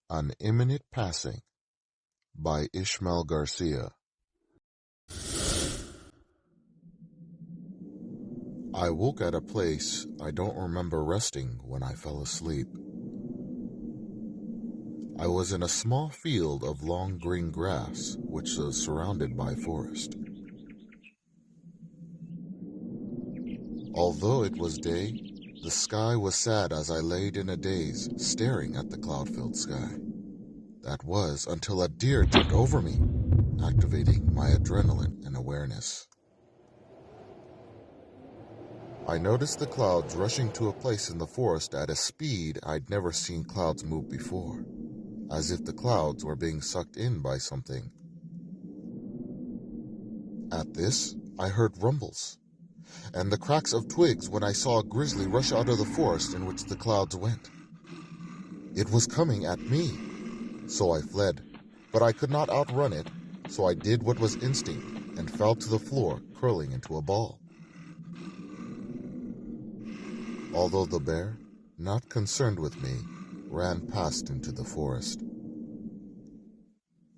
An Imminent Passing by Ishmael Garcia. I woke at a place I don't remember resting when I fell asleep. I was in a small field of long green grass which was surrounded by forest. Although it was day, the sky was sad as I laid in a daze, staring at the cloud-filled sky. That was until a deer jumped over me, activating my adrenaline and awareness. I noticed the clouds rushing to a place in the forest at a speed I'd never seen clouds move before, as if the clouds were being sucked in by something. At this, I heard rumbles, and the cracks of twigs when I saw a grizzly rush out of the forest in which the clouds went. It was coming at me, so I fled, but I could not outrun it, so I did what was instinct and fell to the floor, curling into a ball. Although the bear, not concerned with me, ran past into the forest.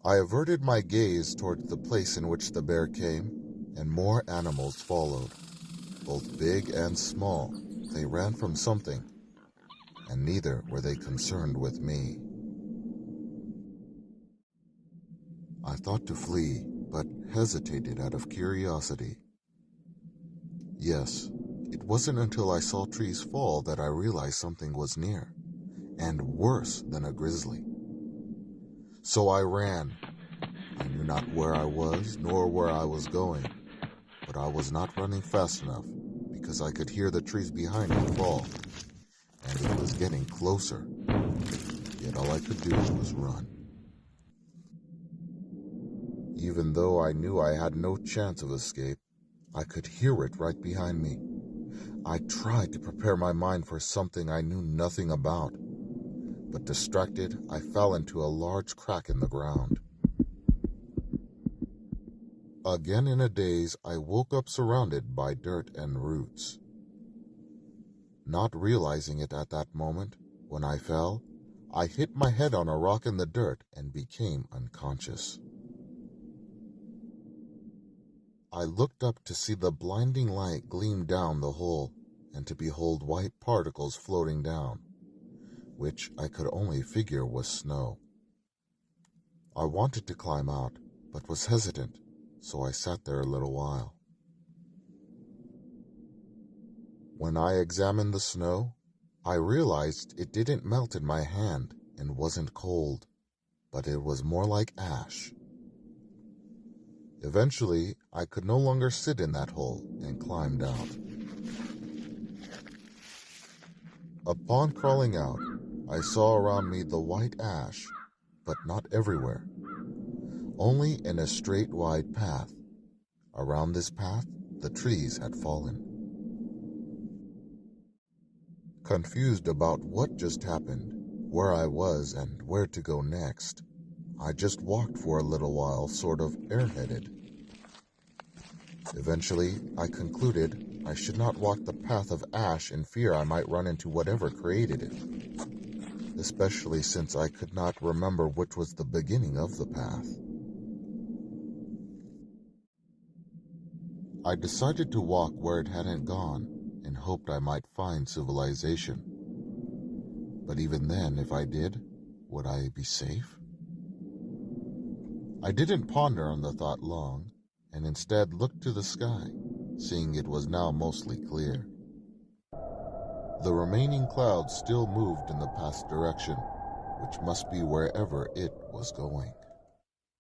I averted my gaze toward the place in which the bear came, and more animals followed. Both big and small, they ran from something, and neither were they concerned with me. I thought to flee, but hesitated out of curiosity. Yes, it wasn't until I saw trees fall that I realized something was near, and worse than a grizzly. So I ran. I knew not where I was, nor where I was going, but I was not running fast enough, because I could hear the trees behind me fall, and it was getting closer. Yet all I could do was run. Even though I knew I had no chance of escape, I could hear it right behind me. I tried to prepare my mind for something I knew nothing about, but distracted, I fell into a large crack in the ground. Again in a daze, I woke up surrounded by dirt and roots. Not realizing it at that moment, when I fell, I hit my head on a rock in the dirt and became unconscious. I looked up to see the blinding light gleam down the hole and to behold white particles floating down, which I could only figure was snow. I wanted to climb out, but was hesitant, so I sat there a little while. When I examined the snow, I realized it didn't melt in my hand and wasn't cold, but it was more like ash. Eventually, I could no longer sit in that hole and climbed out. Upon crawling out, I saw around me the white ash, but not everywhere. Only in a straight, wide path. Around this path, the trees had fallen. Confused about what just happened, where I was, and where to go next, I just walked for a little while, sort of airheaded. Eventually, I concluded I should not walk the path of ash in fear I might run into whatever created it, especially since I could not remember which was the beginning of the path. I decided to walk where it hadn't gone and hoped I might find civilization. But even then, if I did, would I be safe? I didn't ponder on the thought long, and instead looked to the sky, seeing it was now mostly clear. The remaining clouds still moved in the path's direction, which must be wherever it was going.